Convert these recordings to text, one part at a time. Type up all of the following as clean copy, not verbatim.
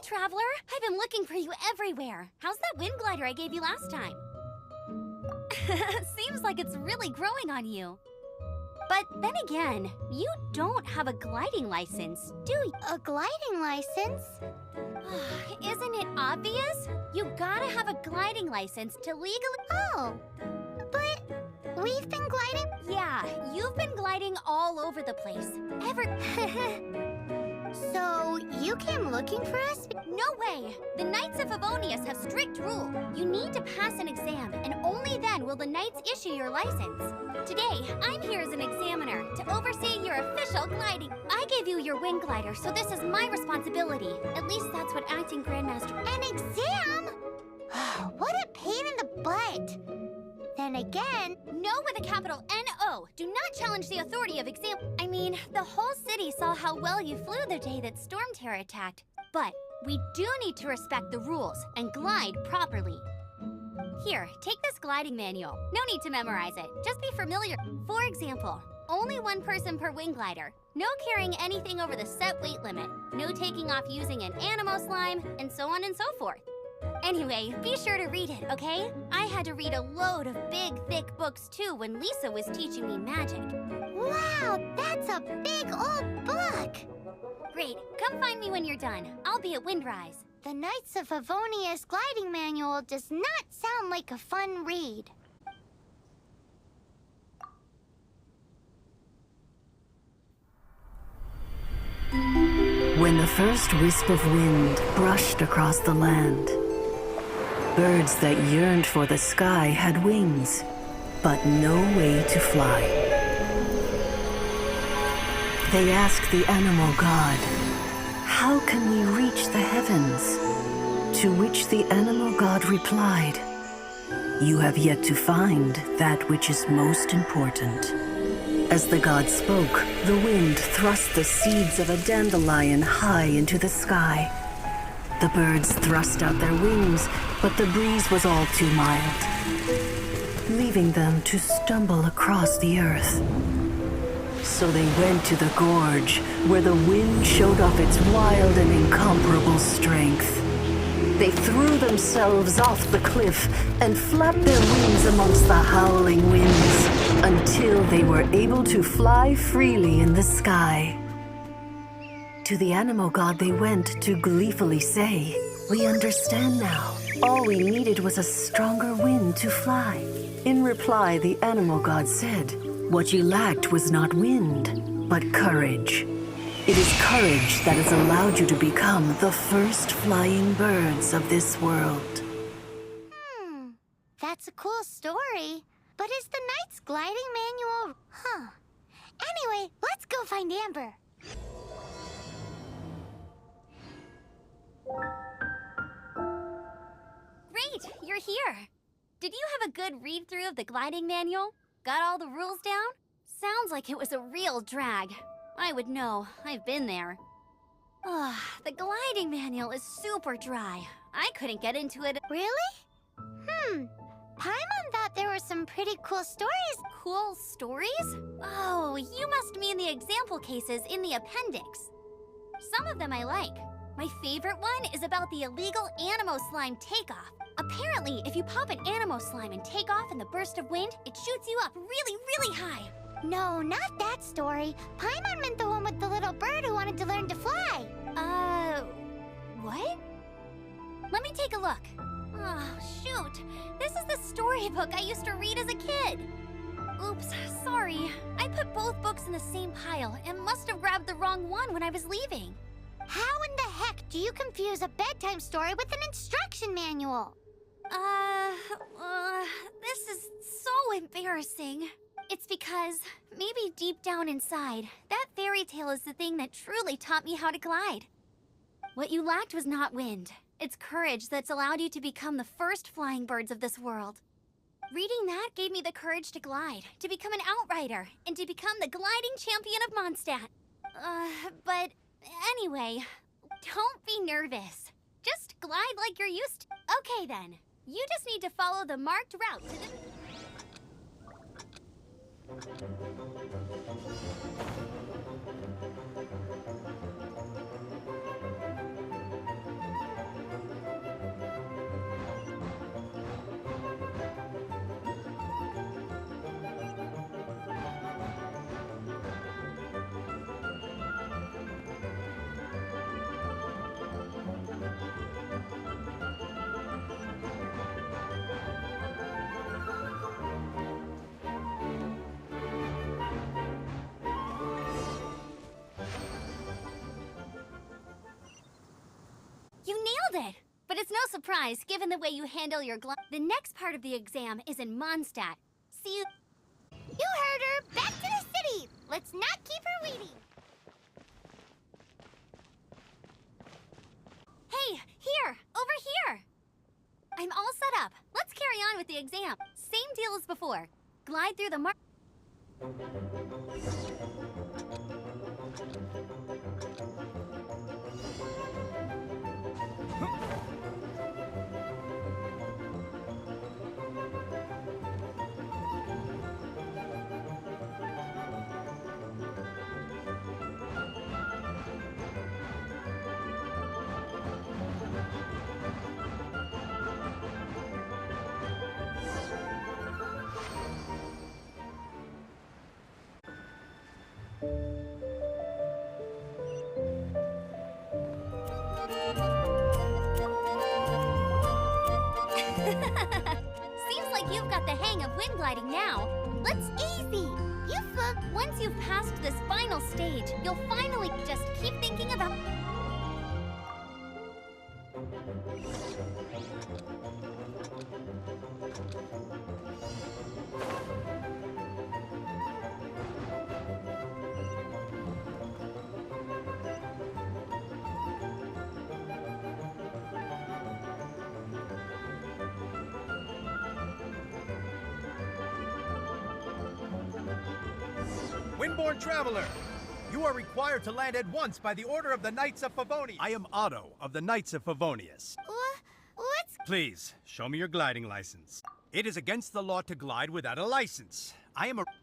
traveler. I've been looking for you everywhere. How's that wind glider I gave you last time? Seems like it's really growing on you. But then again, you don't have a gliding license, do you? A gliding license? Isn't it obvious? You gotta have a gliding license to legally... Oh, but we've been gliding... Yeah, you've been gliding all over the place. So, you came looking for us? No way! The Knights of Favonius have strict rules. You need to pass an exam, and only then will the Knights issue your license. Today, I'm here as an examiner to oversee your official gliding. I gave you your wind glider, so this is my responsibility. At least that's what acting Grandmaster... An exam? What a pain in the butt. Then again... No with a capital N-O. Do not challenge the authority of exam... I mean, the whole city saw how well you flew the day that Storm Terror attacked. But we do need to respect the rules and glide properly. Here, take this gliding manual. No need to memorize it. Just be familiar. For example, only one person per wing glider. No carrying anything over the set weight limit. No taking off using an animo slime, and so on and so forth. Anyway, be sure to read it, okay? I had to read a load of big, thick books too when Lisa was teaching me magic. Wow, that's a big old book! Great, come find me when you're done. I'll be at Windrise. The Knights of Favonius gliding manual does not sound like a fun read. When the first wisp of wind brushed across the land, birds that yearned for the sky had wings, but no way to fly. They asked the animal god, "How can we reach the heavens?" To which the animal god replied, "You have yet to find that which is most important." As the god spoke, the wind thrust the seeds of a dandelion high into the sky. The birds thrust out their wings, but the breeze was all too mild, leaving them to stumble across the earth. So they went to the gorge, where the wind showed off its wild and incomparable strength. They threw themselves off the cliff and flapped their wings amongst the howling winds until they were able to fly freely in the sky. To the animal god they went to gleefully say, "We understand now. All we needed was a stronger wind to fly." In reply, the animal god said, "What you lacked was not wind, but courage. It is courage that has allowed you to become the first flying birds of this world." That's a cool story. But is the Knight's gliding manual... Anyway, let's go find Amber. Great, you're here. Did you have a good read-through of the gliding manual? Got all the rules down? Sounds like it was a real drag. I would know. I've been there. The gliding manual is super dry. I couldn't get into it. Really? Paimon thought there were some pretty cool stories. Cool stories? Oh, you must mean the example cases in the appendix. Some of them I like. My favorite one is about the illegal animo slime takeoff. Apparently, if you pop an animo slime and take off in the burst of wind, it shoots you up really, really high. No, not that story. Paimon meant the one with the little bird who wanted to learn to fly. What? Let me take a look. Oh, shoot. This is the storybook I used to read as a kid. Oops, sorry. I put both books in the same pile and must have grabbed the wrong one when I was leaving. How in the heck do you confuse a bedtime story with an instruction manual? This is so embarrassing. It's because, maybe deep down inside, that fairy tale is the thing that truly taught me how to glide. What you lacked was not wind. It's courage that's allowed you to become the first flying birds of this world. Reading that gave me the courage to glide, to become an outrider, and to become the gliding champion of Mondstadt. But anyway, don't be nervous. Just glide like you're used to. Okay then, you just need to follow the marked route to the... it! But it's no surprise, given the way you handle your The next part of the exam is in Mondstadt. See you... You heard her! Back to the city! Let's not keep her waiting! Hey, here! Over here! I'm all set up. Let's carry on with the exam. Same deal as before. Glide through the Seems like you've got the hang of wind gliding now. Let's easy! You Once you've passed this final stage, you'll finally just keep thinking about... Windborne traveler, you are required to land at once by the order of the Knights of Favonius. I am Otto of the Knights of Favonius. What's... Please, show me your gliding license. It is against the law to glide without a license.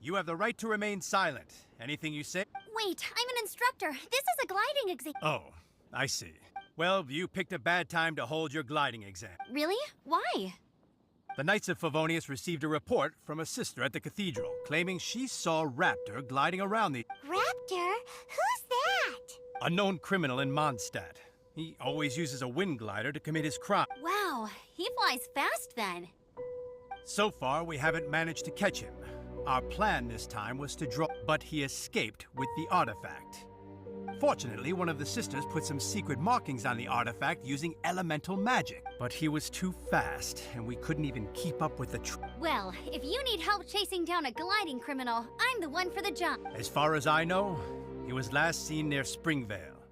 You have the right to remain silent. Anything you say? Wait, I'm an instructor. This is a gliding exam. Oh, I see. Well, you picked a bad time to hold your gliding exam. Really? Why? The Knights of Favonius received a report from a sister at the cathedral, claiming she saw Raptor gliding around the... Raptor? Who's that? A known criminal in Mondstadt. He always uses a wind glider to commit his crime. Wow, he flies fast then. So far, we haven't managed to catch him. Our plan this time was to draw... But he escaped with the artifact. Fortunately, one of the sisters put some secret markings on the artifact using elemental magic. But he was too fast, and we couldn't even keep up with the Well, if you need help chasing down a gliding criminal, I'm the one for the job. As far as I know, he was last seen near Springvale.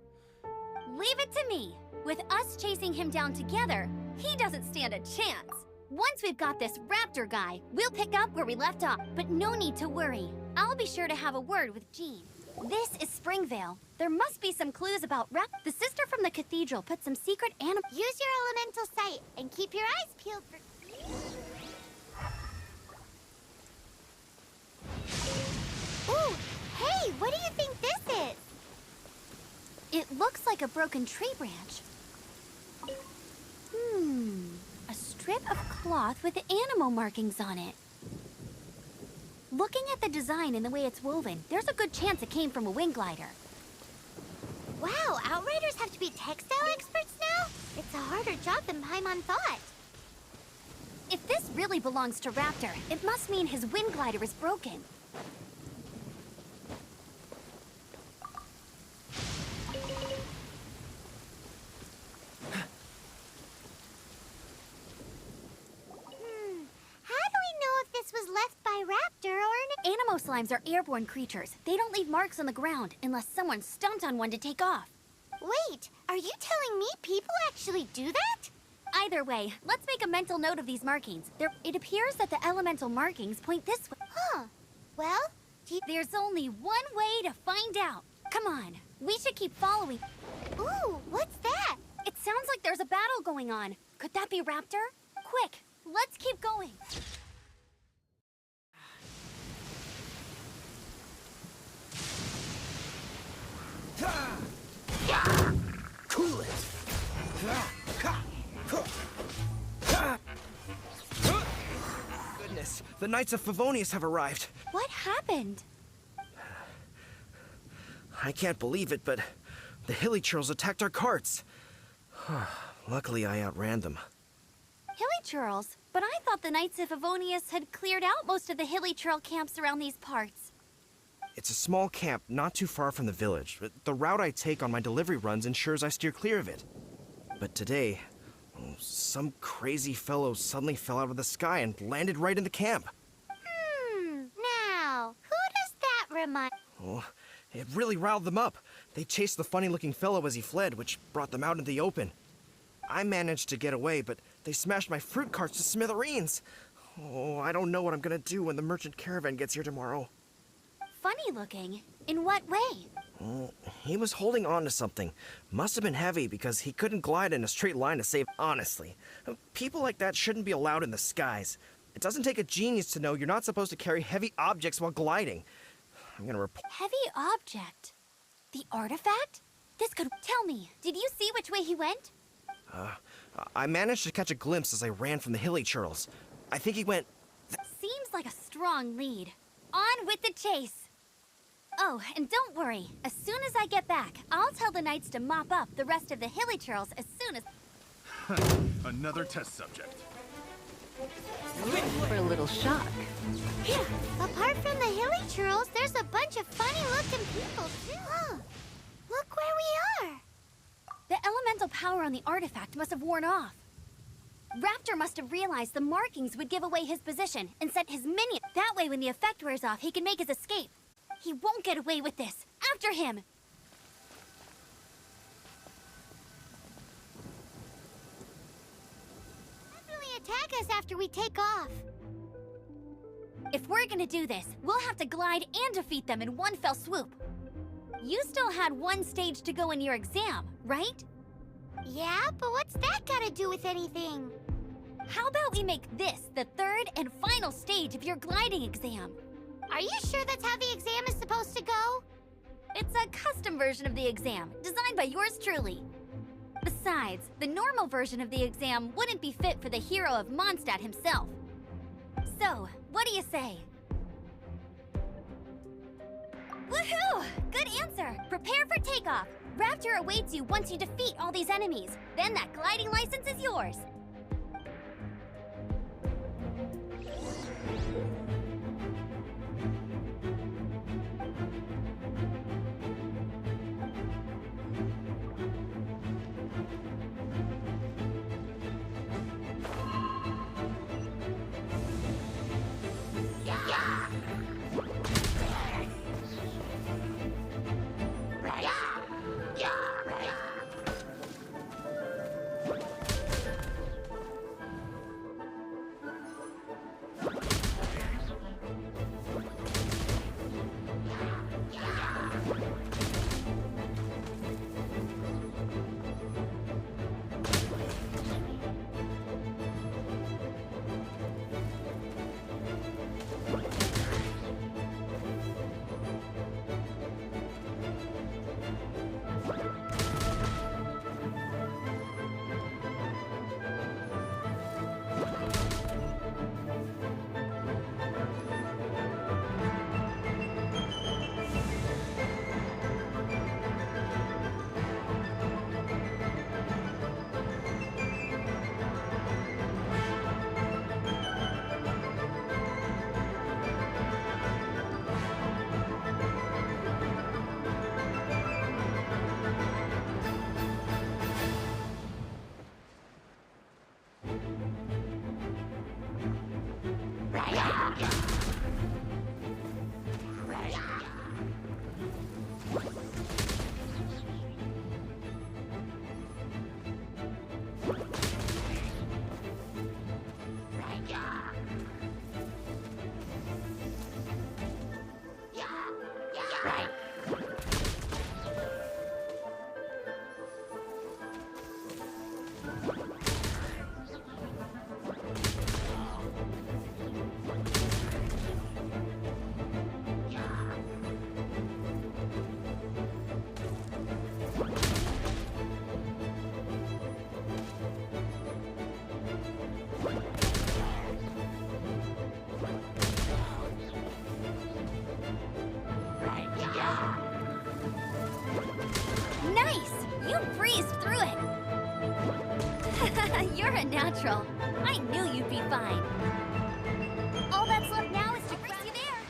Leave it to me. With us chasing him down together, he doesn't stand a chance. Once we've got this Raptor guy, we'll pick up where we left off. But no need to worry. I'll be sure to have a word with Jean. This is Springvale. There must be some clues about The sister from the cathedral put some secret Use your elemental sight and keep your eyes peeled for... Ooh, hey, what do you think this is? It looks like a broken tree branch. A strip of cloth with animal markings on it. Looking at the design and the way it's woven, there's a good chance it came from a wind glider. Wow, Outriders have to be textile experts now? It's a harder job than Paimon thought. If this really belongs to Raptor, it must mean his wind glider is broken. How do we know if this was left by Raptor or an... Animo slimes are airborne creatures. They don't leave marks on the ground unless someone stomped on one to take off. Wait, are you telling me people actually do that? Either way, let's make a mental note of these markings. It appears that the elemental markings point this way. Huh. Well, There's only one way to find out. Come on, we should keep following. Ooh, what's that? It sounds like there's a battle going on. Could that be Raptor? Quick, let's keep going. Cool it! Goodness, the Knights of Favonius have arrived. What happened? I can't believe it, but the hilly churls attacked our carts. Luckily, I outran them. Hilly churls? But I thought the Knights of Favonius had cleared out most of the hilly churl camps around these parts. It's a small camp not too far from the village, but the route I take on my delivery runs ensures I steer clear of it. But today, Some crazy fellow suddenly fell out of the sky and landed right in the camp. Now, who does that remind? Oh, it really riled them up. They chased the funny-looking fellow as he fled, which brought them out into the open. I managed to get away, but they smashed my fruit carts to smithereens. Oh, I don't know what I'm gonna do when the merchant caravan gets here tomorrow. Funny looking? In what way? He was holding on to something. Must have been heavy because he couldn't glide in a straight line to save. Honestly, people like that shouldn't be allowed in the skies. It doesn't take a genius to know you're not supposed to carry heavy objects while gliding. I'm gonna report. Heavy object? The artifact? This could... Tell me, did you see which way he went? I managed to catch a glimpse as I ran from the hilly churls. I think he went... Seems like a strong lead. On with the chase! Oh, and don't worry. As soon as I get back, I'll tell the knights to mop up the rest of the hilly churls as soon as... Another test subject. For a little shock. Yeah, apart from the hilly churls, there's a bunch of funny-looking people, too. Huh. Look where we are. The elemental power on the artifact must have worn off. Raptor must have realized the markings would give away his position and sent his minion. That way, when the effect wears off, he can make his escape. He won't get away with this. After him! Definitely attack us after we take off. If we're gonna do this, we'll have to glide and defeat them in one fell swoop. You still had one stage to go in your exam, right? Yeah, but what's that got to do with anything? How about we make this the third and final stage of your gliding exam? Are you sure that's how the exam is supposed to go? It's a custom version of the exam, designed by yours truly. Besides, the normal version of the exam wouldn't be fit for the hero of Mondstadt himself. So, what do you say? Woohoo! Good answer! Prepare for takeoff! Raptor awaits you once you defeat all these enemies. Then that gliding license is yours. Nice! You breezed through it! You're a natural. I knew you'd be fine. All that's left now is to grease you there.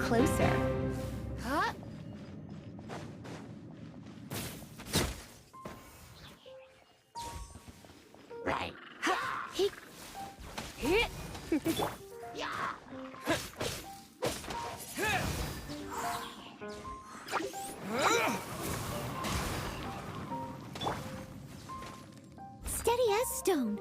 closer. Huh? Right. Steady as stone.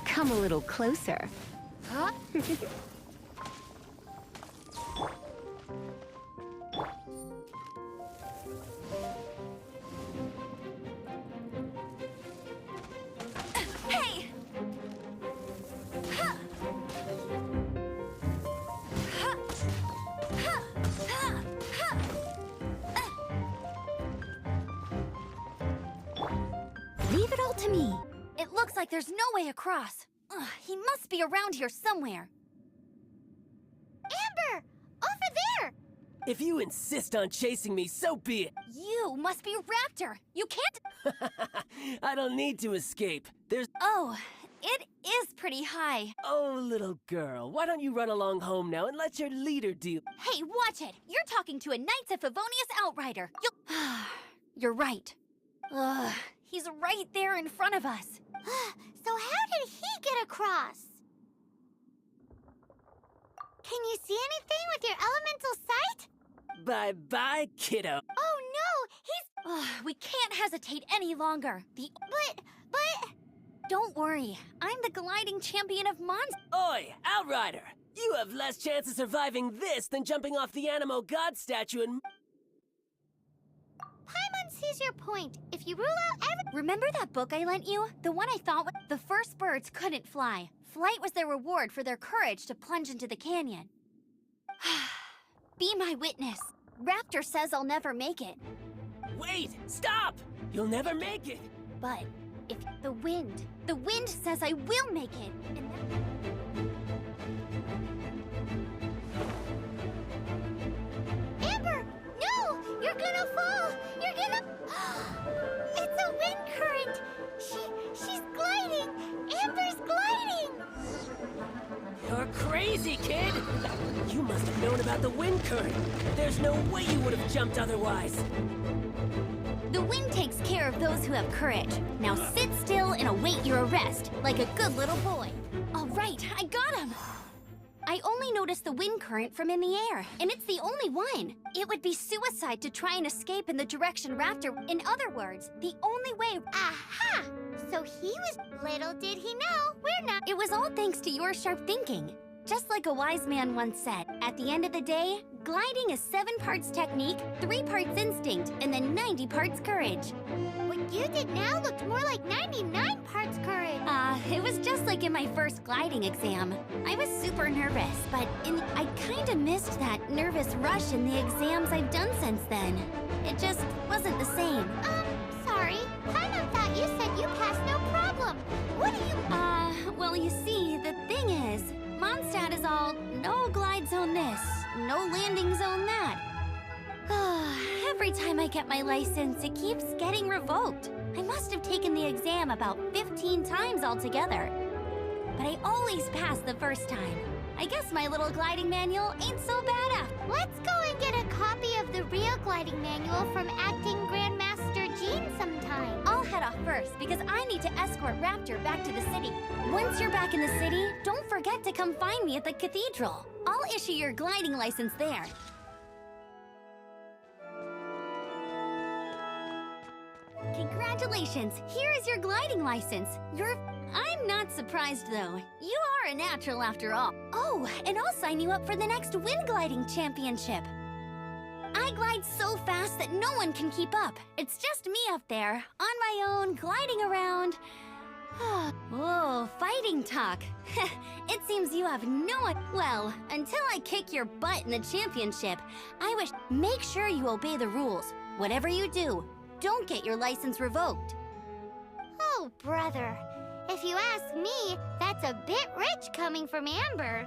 Come a little closer. Huh? Hey! Leave it all to me. It looks like there's no way across. Ugh, he must be around here somewhere. Amber! Over there! If you insist on chasing me, so be it. You must be Raptor. You can't... I don't need to escape. There's... Oh, it is pretty high. Oh, little girl, why don't you run along home now and let your leader deal? Hey, watch it. You're talking to a Knights of Favonius outrider. You're right. Ugh, he's right there in front of us. So how did he get across? Can you see anything with your elemental sight? Bye-bye, kiddo. Oh no, he's... Ugh, we can't hesitate any longer. But... Don't worry. I'm the gliding champion of Mondstadt. Oi, outrider! You have less chance of surviving this than jumping off the Animal God statue and... Paimon sees your point. If you rule out every... Remember that book I lent you? The one I thought the first birds couldn't fly. Flight was their reward for their courage to plunge into the canyon. Be my witness. Raptor says I'll never make it. Wait! Stop! You'll never make it! But if the wind says I will make it. And Amber! No! You're gonna fall! You're gonna... It's a wind current! She's gliding! Amber's gliding! You're crazy, kid! You must have known about the wind current. There's no way you would have jumped otherwise. The wind takes care of those who have courage. Now sit still and await your arrest, like a good little boy. All right, I got him. I only noticed the wind current from in the air, and it's the only one. It would be suicide to try and escape in the direction Raptor. In other words, the only way. Aha! So he was... Little did he know, we're not... It was all thanks to your sharp thinking. Just like a wise man once said, at the end of the day, gliding is 7 parts technique, 3 parts instinct, and then 90 parts courage. What you did now looked more like 99 parts courage. It was just like in my first gliding exam. I was super nervous, but I kinda missed that nervous rush in the exams I've done since then. It just wasn't the same. Sorry. Paimon thought you said you passed no problem. What do you... Well, you see, the thing is, Mondstadt is all no glide zone this, no landing zone that. Every time I get my license, it keeps getting revoked. I must have taken the exam about 15 times altogether. But I always pass the first time. I guess my little gliding manual ain't so bad after. Let's go and get a copy of the real gliding manual from Acting Grandmaster Jean sometime. I'll head off first because I need to escort Raptor back to the city. Once you're back in the city, don't forget to come find me at the cathedral. I'll issue your gliding license there. Congratulations! Here is your gliding license. I'm not surprised, though. You are a natural after all. Oh, and I'll sign you up for the next wind gliding championship. I glide so fast that no one can keep up. It's just me up there, on my own, gliding around. Whoa, fighting talk. It seems you have no... Well, until I kick your butt in the championship, I wish... Make sure you obey the rules. Whatever you do, don't get your license revoked. Oh, brother. If you ask me, that's a bit rich coming from Amber.